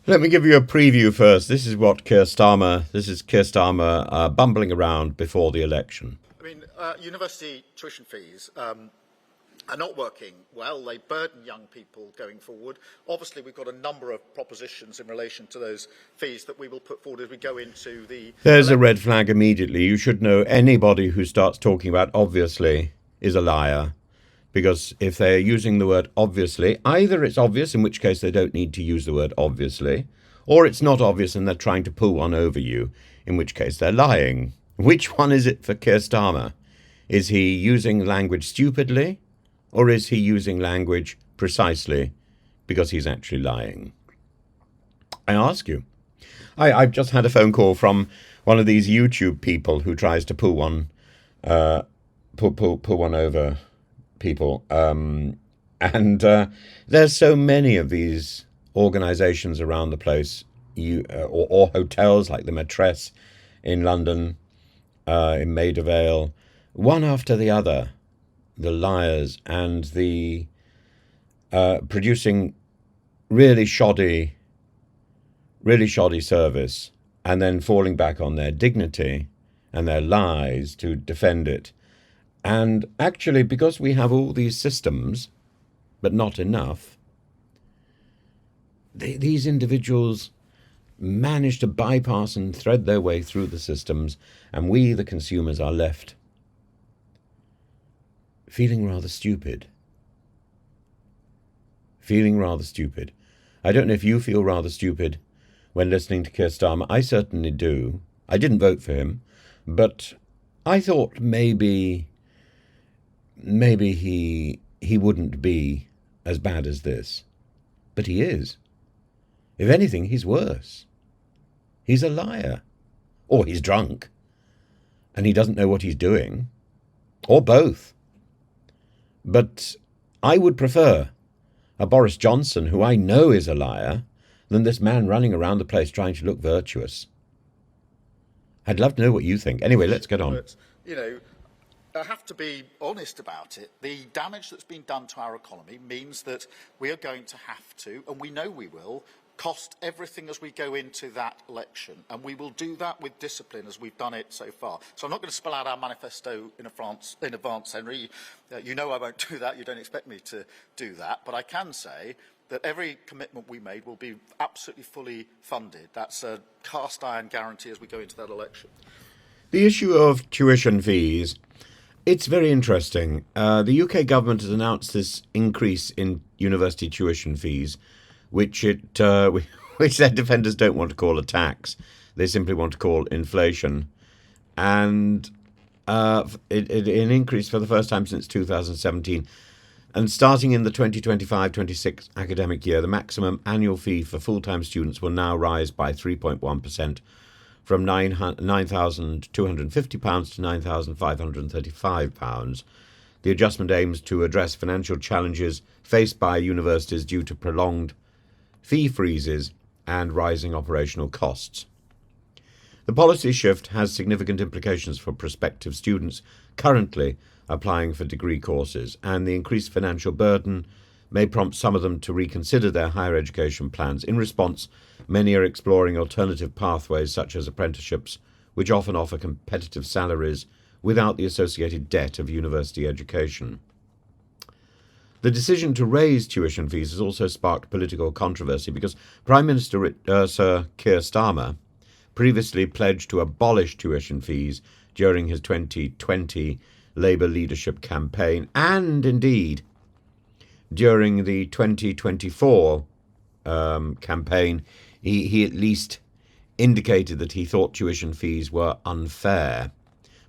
Let me give you a preview first. This is Keir Starmer bumbling around before the election. I mean, university tuition fees are not working well. They burden young people going forward. Obviously, we've got a number of propositions in relation to those fees that we will put forward as we go into the... There's a red flag immediately. You should know anybody who starts talking about obviously is a liar. Because if they're using the word obviously, either it's obvious, in which case they don't need to use the word obviously, or it's not obvious and they're trying to pull one over you, in which case they're lying. Which one is it for Keir Starmer? Is he using language stupidly, or is he using language precisely because he's actually lying? I ask you. I've just had a phone call from one of these YouTube people who tries to pull one over people, and there's so many of these organisations around the place, or hotels like the Maitresse in London, in Maida Vale, one after the other, the liars and the producing really shoddy service, and then falling back on their dignity and their lies to defend it. And actually, because we have all these systems, but not enough, these individuals manage to bypass and thread their way through the systems, and we, the consumers, are left feeling rather stupid. I don't know if you feel rather stupid when listening to Keir Starmer. I certainly do. I didn't vote for him, but I thought maybe he wouldn't be as bad as this. But he is. If anything, he's worse. He's a liar. Or he's drunk. And he doesn't know what he's doing. Or both. But I would prefer a Boris Johnson, who I know is a liar, than this man running around the place trying to look virtuous. I'd love to know what you think. Anyway, let's get on. But, I have to be honest about it. The damage that's been done to our economy means that we are going to have to, and we know we will, cost everything as we go into that election. And we will do that with discipline as we've done it so far. So I'm not going to spell out our manifesto in advance, Henry. You know I won't do that. You don't expect me to do that. But I can say that every commitment we made will be absolutely fully funded. That's a cast iron guarantee as we go into that election. The issue of tuition fees, it's very interesting. The UK government has announced this increase in university tuition fees, which their defenders don't want to call a tax. They simply want to call inflation. And an increase for the first time since 2017. And starting in the 2025-26 academic year, the maximum annual fee for full-time students will now rise by 3.1%. From £9,250 to £9,535. The adjustment aims to address financial challenges faced by universities due to prolonged fee freezes and rising operational costs. The policy shift has significant implications for prospective students currently applying for degree courses, and the increased financial burden may prompt some of them to reconsider their higher education plans. In response, many are exploring alternative pathways such as apprenticeships, which often offer competitive salaries without the associated debt of university education. The decision to raise tuition fees has also sparked political controversy because Prime Minister Sir Keir Starmer previously pledged to abolish tuition fees during his 2020 Labour leadership campaign, and indeed during the 2024 campaign, he at least indicated that he thought tuition fees were unfair,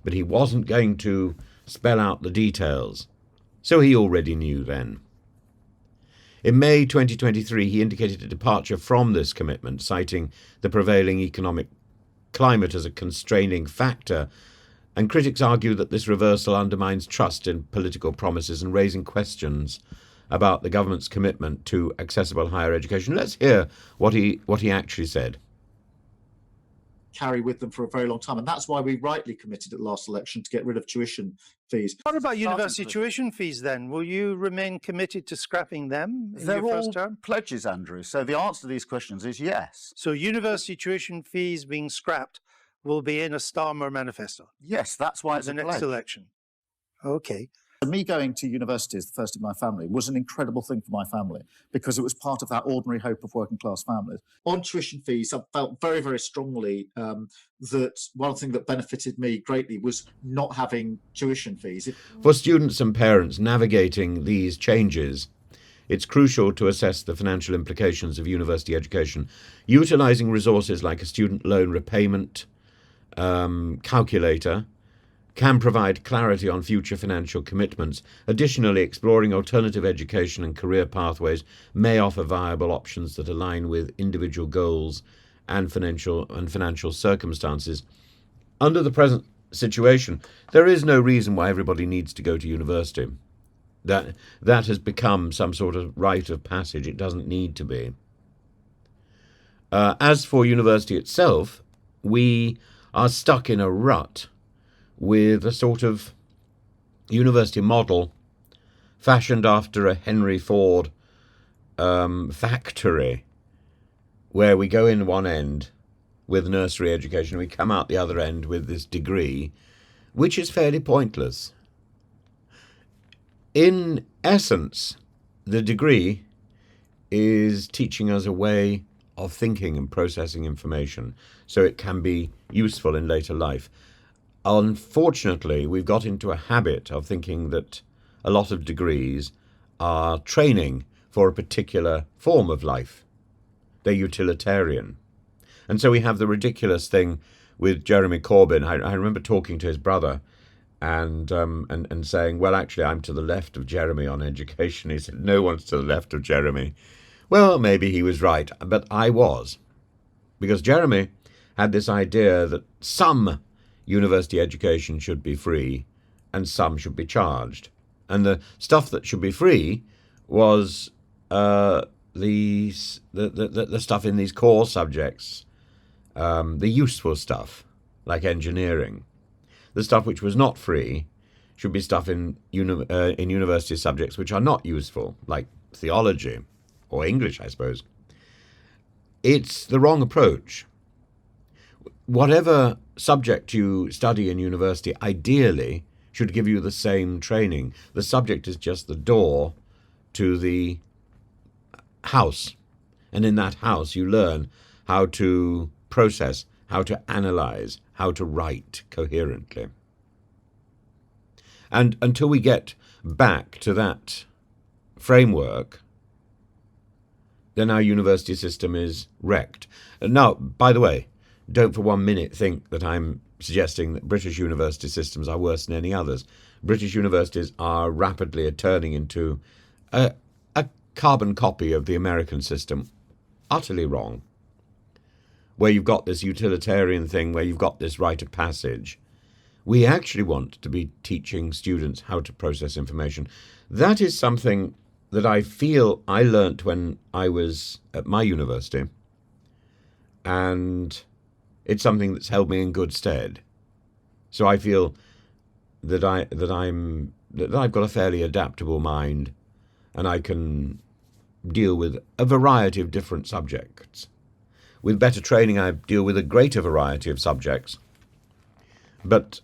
but he wasn't going to spell out the details. So he already knew then. In May 2023, he indicated a departure from this commitment, citing the prevailing economic climate as a constraining factor, and critics argue that this reversal undermines trust in political promises and raising questions about the government's commitment to accessible higher education. Let's hear what he actually said. carry with them for a very long time. And that's why we rightly committed at the last election to get rid of tuition fees. What about university tuition fees then? Will you remain committed to scrapping them in your first term? Pledges, Andrew. So the answer to these questions is yes. So university tuition fees being scrapped will be in a Starmer manifesto? Yes, that's why it's the next election. Okay. Me going to university as the first in my family was an incredible thing for my family because it was part of that ordinary hope of working class families. On tuition fees, I felt very, very strongly that one thing that benefited me greatly was not having tuition fees. For students and parents navigating these changes, it's crucial to assess the financial implications of university education, utilising resources like a student loan repayment calculator can provide clarity on future financial commitments. Additionally, exploring alternative education and career pathways may offer viable options that align with individual goals and financial circumstances. Under the present situation, there is no reason why everybody needs to go to university. That has become some sort of rite of passage. It doesn't need to be. As for university itself, we are stuck in a rut with a sort of university model fashioned after a Henry Ford factory, where we go in one end with nursery education, we come out the other end with this degree, which is fairly pointless. In essence, the degree is teaching us a way of thinking and processing information so it can be useful in later life. Unfortunately, we've got into a habit of thinking that a lot of degrees are training for a particular form of life. They're utilitarian. And so we have the ridiculous thing with Jeremy Corbyn. I remember talking to his brother and saying, well, actually, I'm to the left of Jeremy on education. He said, no one's to the left of Jeremy. Well, maybe he was right, but I was. Because Jeremy had this idea that some university education should be free and some should be charged. And the stuff that should be free was the stuff in these core subjects, the useful stuff, like engineering. The stuff which was not free should be stuff in university subjects which are not useful, like theology or English, I suppose. It's the wrong approach. Whatever subject you study in university ideally should give you the same training. The subject is just the door to the house. And in that house you learn how to process, how to analyze, how to write coherently. And until we get back to that framework, then our university system is wrecked. Now, by the way, don't for 1 minute think that I'm suggesting that British university systems are worse than any others. British universities are rapidly turning into a carbon copy of the American system. Utterly wrong. Where you've got this utilitarian thing, where you've got this rite of passage. We actually want to be teaching students how to process information. That is something that I feel I learnt when I was at my university. And it's something that's held me in good stead. So I feel that I've got a fairly adaptable mind, and I can deal with a variety of different subjects. With better training, I deal with a greater variety of subjects. But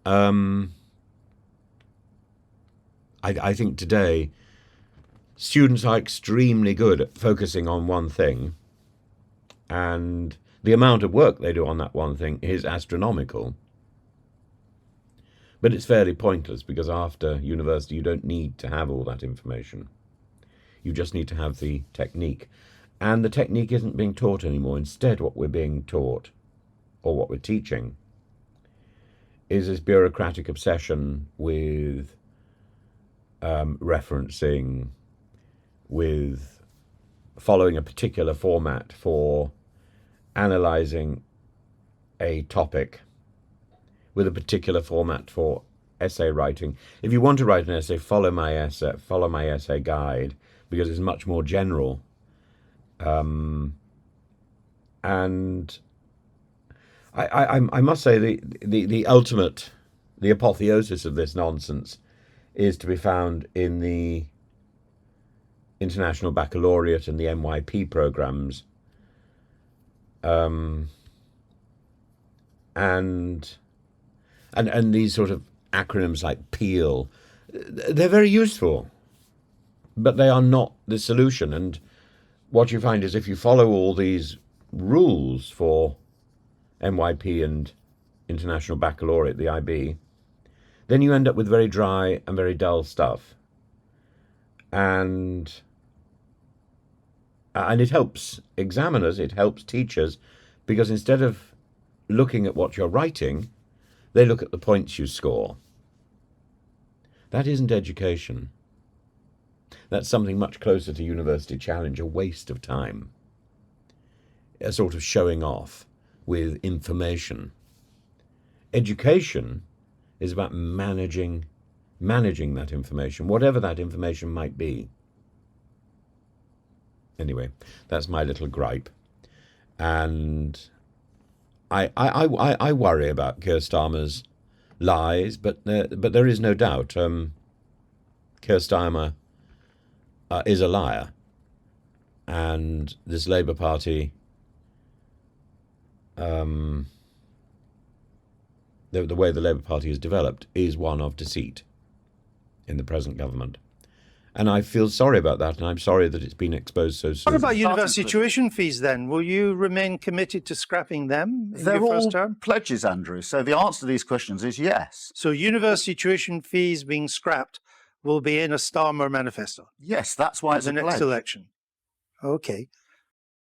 I think today students are extremely good at focusing on one thing, and the amount of work they do on that one thing is astronomical. But it's fairly pointless, because after university you don't need to have all that information. You just need to have the technique. And the technique isn't being taught anymore. Instead, what we're being taught, or what we're teaching, is this bureaucratic obsession with referencing, with following a particular format for analysing a topic, with a particular format for essay writing. If you want to write an essay, follow my essay guide, because it's much more general. And I must say the ultimate, the apotheosis of this nonsense is to be found in the International Baccalaureate and the NYP programs, and these sort of acronyms like PEEL. They're very useful, but they are not the solution. And what you find is if you follow all these rules for NYP and International Baccalaureate, the IB, then you end up with very dry and very dull stuff. And it helps examiners, it helps teachers, because instead of looking at what you're writing, they look at the points you score. That isn't education. That's something much closer to University Challenge, a waste of time. A sort of showing off with information. Education is about managing that information, whatever that information might be. Anyway, that's my little gripe. And I worry about Keir Starmer's lies, but there is no doubt Keir Starmer is a liar, and this Labour Party, the way the Labour Party is developed is one of deceit in the present government. And I feel sorry about that, and I'm sorry that it's been exposed so soon. What about university tuition fees then? Will you remain committed to scrapping them in your first term? They're all pledges, Andrew. So the answer to these questions is yes. So university tuition fees being scrapped will be in a Starmer manifesto? Yes, that's why it's the a next pledge. election. Okay.